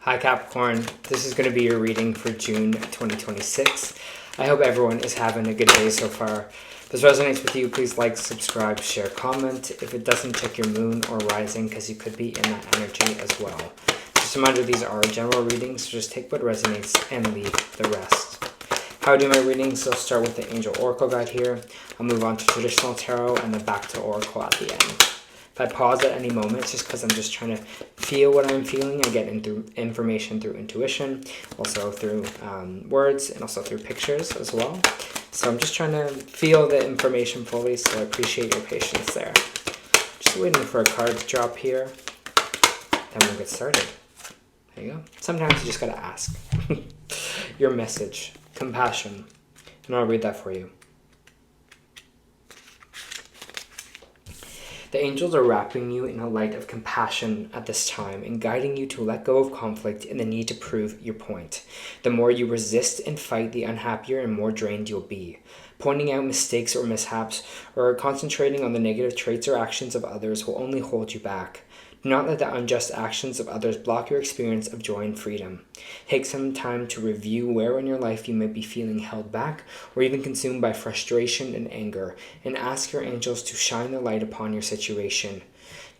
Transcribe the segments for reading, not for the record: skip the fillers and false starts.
Hi Capricorn, this is going to be your reading for June 2026. I hope everyone is having a good day so far. If this resonates with you, please like, subscribe, share, comment. If it doesn't, check your moon or rising because you could be in that energy as well. Just a reminder, these are general readings, so just take what resonates and leave the rest. How I do my readings, I'll start with the Angel Oracle guide here. I'll move on to traditional tarot and then back to Oracle at the end. If I pause at any moment, it's just because I'm just trying to feel what I'm feeling. I get information through intuition, also through words, and also through pictures as well. So I'm just trying to feel the information fully, so I appreciate your patience there. Just waiting for a card to drop here, then we'll get started. There you go. Sometimes you just gotta ask. Your message, compassion, and I'll read that for you. The angels are wrapping you in a light of compassion at this time and guiding you to let go of conflict and the need to prove your point. The more you resist and fight, the unhappier and more drained you'll be. Pointing out mistakes or mishaps or concentrating on the negative traits or actions of others will only hold you back. Do not let the unjust actions of others block your experience of joy and freedom. Take some time to review where in your life you may be feeling held back or even consumed by frustration and anger, and ask your angels to shine the light upon your situation.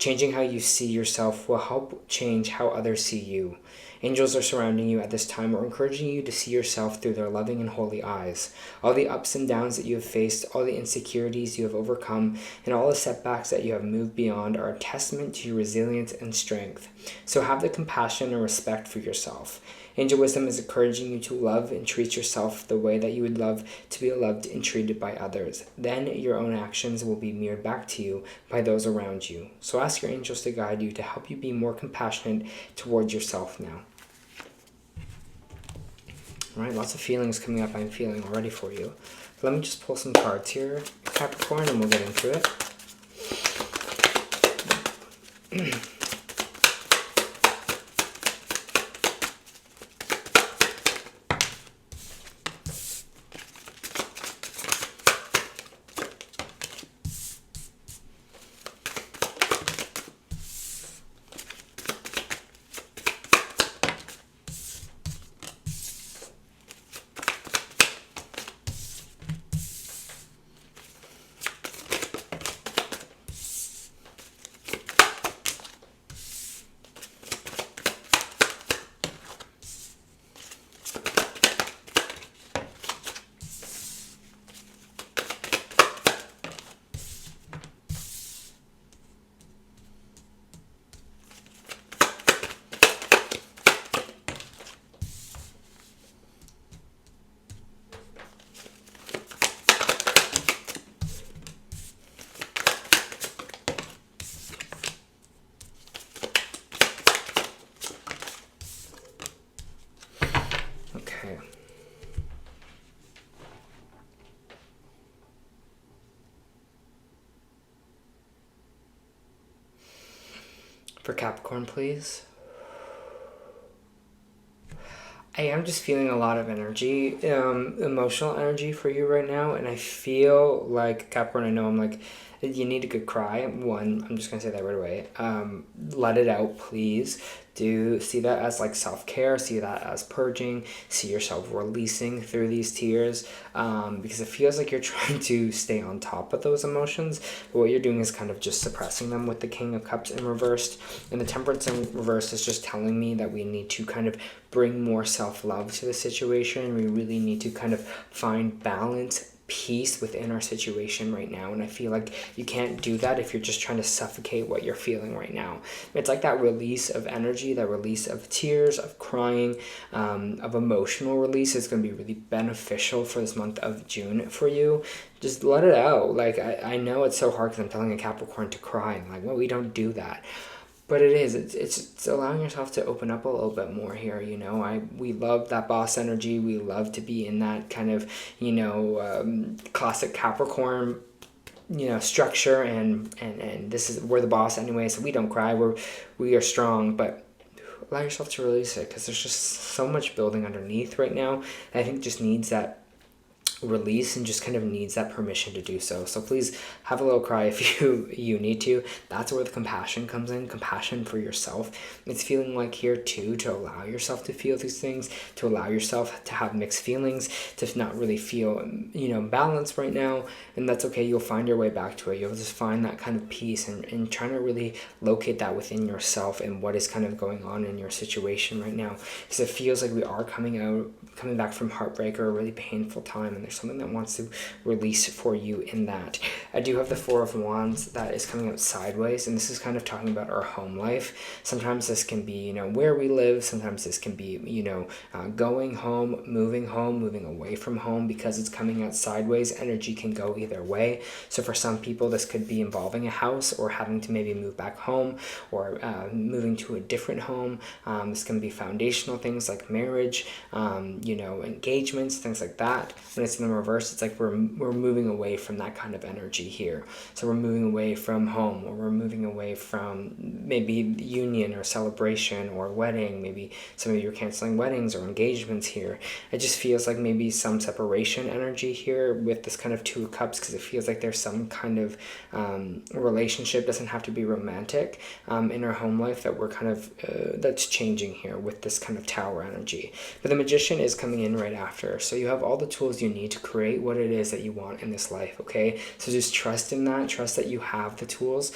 Changing how you see yourself will help change how others see you. Angels are surrounding you at this time or encouraging you to see yourself through their loving and holy eyes. All the ups and downs that you have faced, all the insecurities you have overcome, and all the setbacks that you have moved beyond are a testament to your resilience and strength. So have the compassion and respect for yourself. Angel wisdom is encouraging you to love and treat yourself the way that you would love to be loved and treated by others. Then your own actions will be mirrored back to you by those around you. So ask your angels to guide you to help you be more compassionate towards yourself now. All right, lots of feelings coming up I'm feeling already for you. Let me just pull some cards here, Capricorn, and we'll get into it. Okay. For Capricorn, please. I am just feeling a lot of energy, emotional energy for you right now, and I feel like, Capricorn, I know I'm like, you need a good cry. One, I'm just going to say that right away. Let it out, please. Do see that as like self-care, see that as purging, see yourself releasing through these tears, because it feels like you're trying to stay on top of those emotions, but what you're doing is kind of just suppressing them with the King of Cups in reversed, and the Temperance in reverse is just telling me that we need to kind of bring more self-love to the situation. We really need to kind of find balance, peace within our situation right now, and I feel like you can't do that if you're just trying to suffocate what you're feeling right now. It's like that release of energy, that release of tears, of crying, of emotional release is going to be really beneficial for this month of June for you. Just let it out. Like I know it's so hard because I'm telling a Capricorn to cry, and like, well, we don't do that. But it is, it's allowing yourself to open up a little bit more here, you know. We love that boss energy. We love to be in that kind of, you know, classic Capricorn, you know, structure, and this is, we're the boss anyway, so we don't cry. We are strong, but allow yourself to release it because there's just so much building underneath right now. I think just needs that release and just kind of needs that permission to do so. So please have a little cry if you need to. That's where the compassion comes in, compassion for yourself. It's feeling like here too, to allow yourself to feel these things, to allow yourself to have mixed feelings, to not really feel, balanced right now. And that's okay. You'll find your way back to it. You'll just find that kind of peace and trying to really locate that within yourself and what is kind of going on in your situation right now. Because it feels like we are coming back from heartbreak or a really painful time, and there's something that wants to release for you in that. I do have the Four of Wands that is coming out sideways, and this is kind of talking about our home life. Sometimes this can be, where we live. Sometimes this can be, going home, moving away from home. Because it's coming out sideways, energy can go either way. So for some people, this could be involving a house or having to maybe move back home or moving to a different home. This can be foundational things like marriage, engagements, things like that. When it's in the reverse, it's like we're moving away from that kind of energy here. So we're moving away from home, or we're moving away from maybe union or celebration or wedding. Maybe some of you are canceling weddings or engagements here. It just feels like maybe some separation energy here with this kind of Two of Cups, because it feels like there's some kind of relationship, doesn't have to be romantic, in our home life that we're kind of that's changing here with this kind of Tower energy. But the Magician is coming in right after. So you have all the tools you need to create what it is that you want in this life, okay? So just trust in that. Trust that you have the tools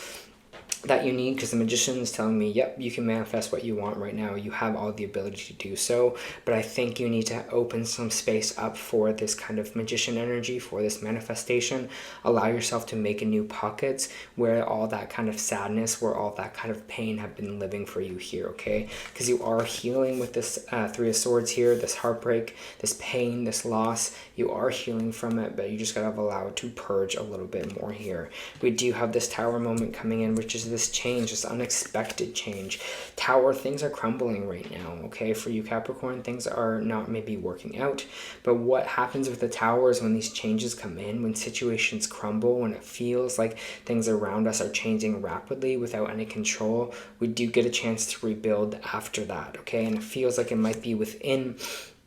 that you need, because the Magician is telling me, yep, you can manifest what you want right now. You have all the ability to do so, but I think you need to open some space up for this kind of Magician energy, for this manifestation. Allow yourself to make new pockets where all that kind of sadness, where all that kind of pain have been living for you here, okay? Because you are healing with this Three of Swords here, this heartbreak, this pain, this loss. You are healing from it, but you just gotta allow it to purge a little bit more here. We do have this Tower moment coming in, which is this change, this unexpected change. Tower, things are crumbling right now, okay? For you Capricorn, things are not maybe working out, but what happens with the Tower is when these changes come in, when situations crumble, when it feels like things around us are changing rapidly without any control, we do get a chance to rebuild after that, okay? And it feels like it might be within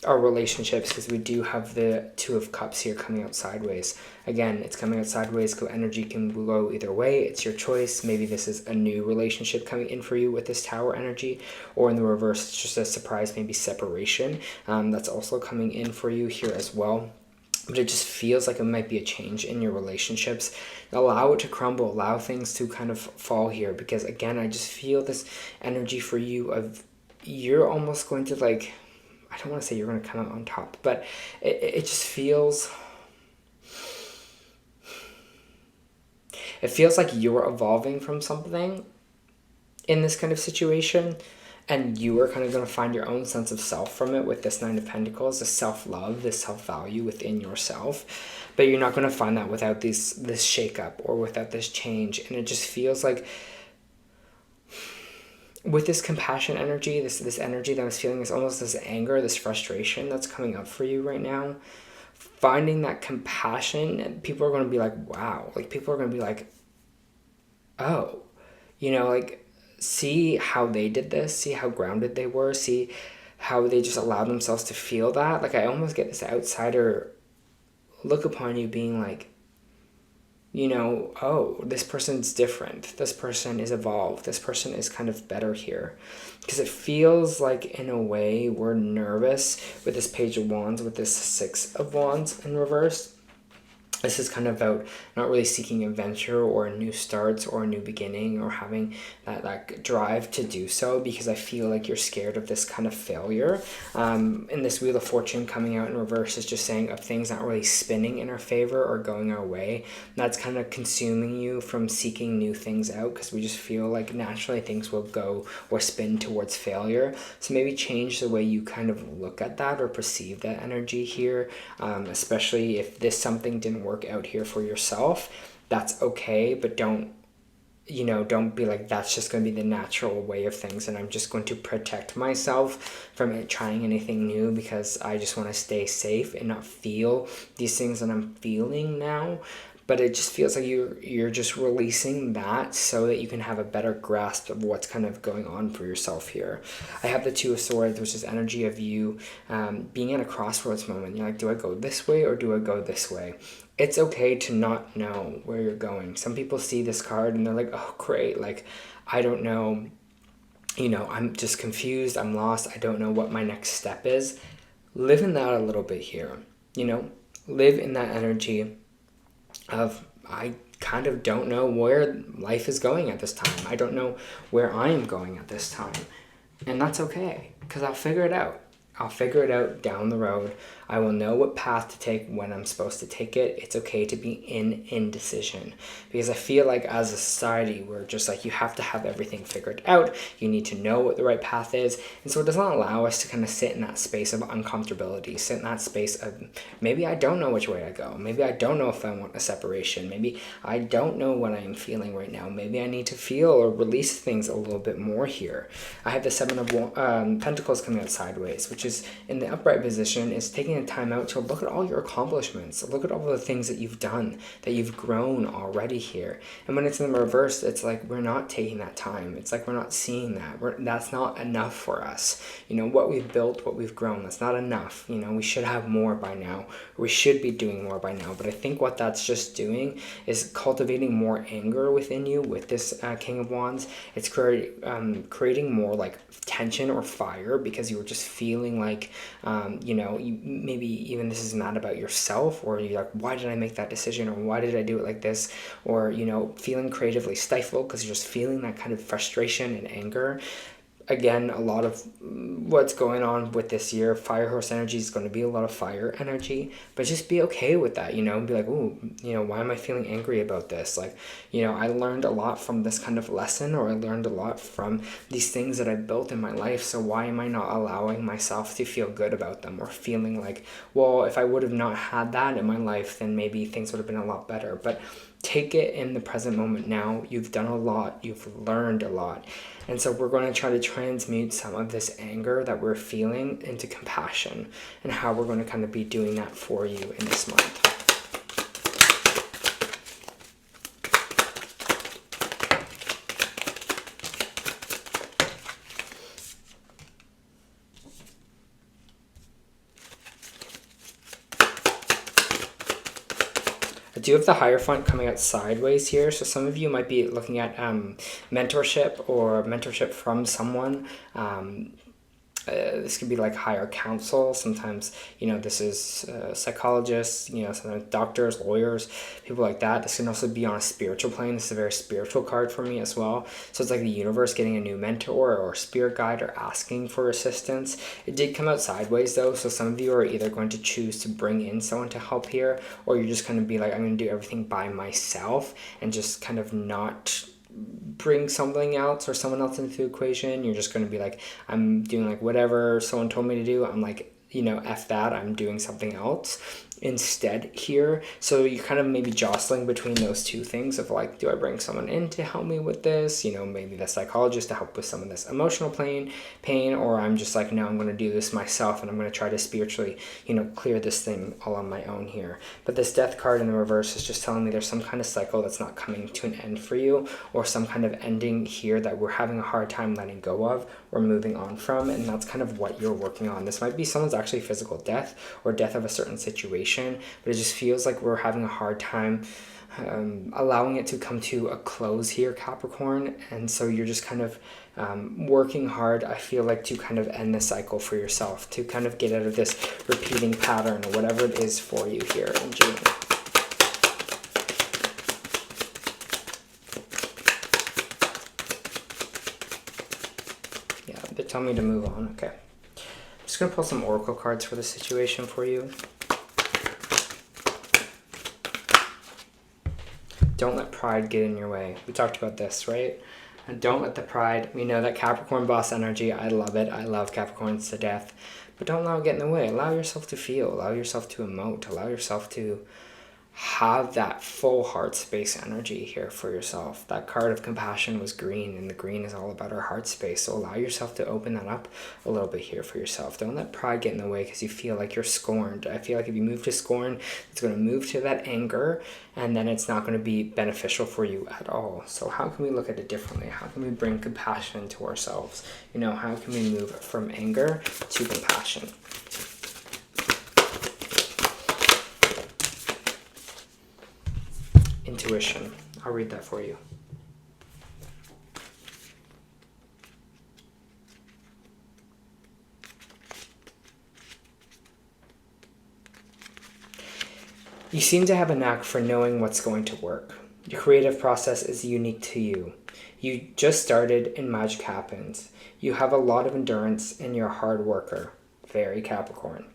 our relationships, because we do have the Two of Cups here coming out sideways. Again, it's coming out sideways, so energy can go either way. It's your choice. Maybe this is a new relationship coming in for you with this Tower energy, or in the reverse, it's just a surprise, maybe separation. That's also coming in for you here as well. But it just feels like it might be a change in your relationships. Allow it to crumble. Allow things to kind of fall here, because again, I just feel this energy for you of you're almost going to like, I don't want to say you're going to come out on top, but it just feels, it feels like you're evolving from something in this kind of situation, and you are kind of going to find your own sense of self from it with this Nine of Pentacles, this self-love, this self-value within yourself. But you're not going to find that without this shakeup or without this change. And it just feels like with this compassion energy, this energy that I was feeling, is almost this anger, this frustration that's coming up for you right now. Finding that compassion, and people are going to be like, wow. Like, people are going to be like, oh, like, see how they did this, see how grounded they were, see how they just allowed themselves to feel that. Like, I almost get this outsider look upon you being like, oh, this person's different. This person is evolved. This person is kind of better here. Because it feels like, in a way, we're nervous with this Page of Wands, with this Six of Wands in reverse. This is kind of about not really seeking adventure or new starts or a new beginning or having that drive to do so, because I feel like you're scared of this kind of failure. And this Wheel of Fortune coming out in reverse is just saying of things not really spinning in our favor or going our way. That's kind of consuming you from seeking new things out, because we just feel like naturally things will go or spin towards failure. So maybe change the way you kind of look at that or perceive that energy here, especially if this something didn't work out here for yourself. That's okay, but don't be like, that's just going to be the natural way of things, and I'm just going to protect myself from trying anything new because I just want to stay safe and not feel these things that I'm feeling now. but it just feels like you're just releasing that so that you can have a better grasp of what's kind of going on for yourself here. I have the Two of Swords, which is energy of you being at a crossroads moment. You're like, do I go this way or do I go this way? It's okay to not know where you're going. Some people see this card and they're like, oh, great, like, I don't know, I'm just confused, I'm lost, I don't know what my next step is. Live in that a little bit here, live in that energy of, I kind of don't know where life is going at this time. I don't know where I am going at this time. And that's okay, because I'll figure it out. I'll figure it out down the road. I will know what path to take when I'm supposed to take it. It's okay to be in indecision, because I feel like as a society, we're just like, you have to have everything figured out. You need to know what the right path is. And so it doesn't allow us to kind of sit in that space of uncomfortability, sit in that space of, maybe I don't know which way to go. Maybe I don't know if I want a separation. Maybe I don't know what I am feeling right now. Maybe I need to feel or release things a little bit more here. I have the Seven of Pentacles coming out sideways, which is in the upright position, is taking time out to look at all your accomplishments, look at all the things that you've done, that you've grown already here. And when it's in the reverse, it's like we're not taking that time. It's like we're not seeing that. That's not enough for us. What we've built, what we've grown, that's not enough. We should have more by now. We should be doing more by now. But I think what that's just doing is cultivating more anger within you with this King of Wands. It's creating more like tension or fire, because you were just feeling like, maybe even this is not about yourself, or you're like, why did I make that decision, or why did I do it like this, or feeling creatively stifled because you're just feeling that kind of frustration and anger. Again, a lot of what's going on with this year, fire horse energy is going to be a lot of fire energy, but just be okay with that, be like, ooh, why am I feeling angry about this? Like, I learned a lot from this kind of lesson, or I learned a lot from these things that I built in my life. So why am I not allowing myself to feel good about them, or feeling like, well, if I would have not had that in my life, then maybe things would have been a lot better. But take it in the present moment now. You've done a lot. You've learned a lot. And so we're going to try to transmute some of this anger that we're feeling into compassion, and how we're going to kind of be doing that for you in this month. I do have the Hierophant coming out sideways here, so some of you might be looking at mentorship, or mentorship from someone. This could be like higher counsel. Sometimes, this is psychologists, sometimes doctors, lawyers, people like that. This can also be on a spiritual plane. This is a very spiritual card for me as well. So it's like the universe getting a new mentor or spirit guide, or asking for assistance. It did come out sideways though, so some of you are either going to choose to bring in someone to help here, or you're just going to be like, I'm going to do everything by myself, and just kind of not bring something else or someone else into the equation. You're just going to be like, I'm doing like whatever someone told me to do. I'm like, F that, I'm doing something else instead here. So you're kind of maybe jostling between those two things of like, do I bring someone in to help me with this, maybe the psychologist to help with some of this emotional pain, or I'm just like, no, I'm going to do this myself, and I'm going to try to spiritually clear this thing all on my own here. But this Death card in the reverse is just telling me there's some kind of cycle that's not coming to an end for you, or some kind of ending here that we're having a hard time letting go of or moving on from, and that's kind of what you're working on. This might be someone's actually physical death, or death of a certain situation, but it just feels like we're having a hard time allowing it to come to a close here, Capricorn. And so you're just kind of working hard, I feel like, to kind of end the cycle for yourself, to kind of get out of this repeating pattern, or whatever it is for you here in June. Yeah, they tell me to move on. Okay. I'm just going to pull some oracle cards for the situation for you. Don't let pride get in your way. We talked about this, right? And don't let the pride, we know that Capricorn boss energy, I love it. I love Capricorns to death. But don't allow it get in the way. Allow yourself to feel. Allow yourself to emote. Allow yourself to have that full heart space energy here for yourself. That card of compassion was green, and the green is all about our heart space. So allow yourself to open that up a little bit here for yourself. Don't let pride get in the way because you feel like you're scorned. I feel like if you move to scorn, it's going to move to that anger, and then it's not going to be beneficial for you at all. So how can we look at it differently? How can we bring compassion to ourselves? You know, how can we move from anger to compassion? Intuition. I'll read that for you. You seem to have a knack for knowing what's going to work. Your creative process is unique to you. You just started and magic happens. You have a lot of endurance and you're a hard worker. Very Capricorn.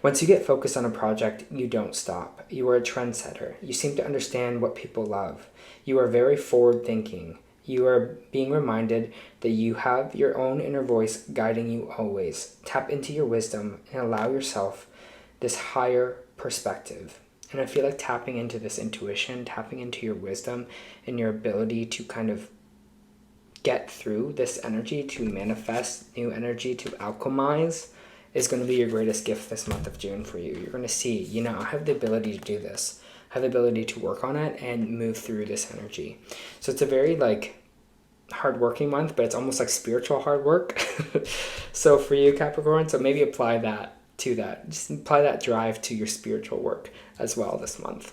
Once you get focused on a project, you don't stop. You are a trendsetter. You seem to understand what people love. You are very forward-thinking. You are being reminded that you have your own inner voice guiding you always. Tap into your wisdom and allow yourself this higher perspective. And I feel like tapping into this intuition, tapping into your wisdom and your ability to kind of get through this energy, to manifest new energy, to alchemize, is going to be your greatest gift this month of June for you. You're going to see, you know, I have the ability to do this. I have the ability to work on it and move through this energy. So it's a very like hardworking month, but it's almost like spiritual hard work. So for you, Capricorn, so maybe apply that to that. Just apply that drive to your spiritual work as well this month.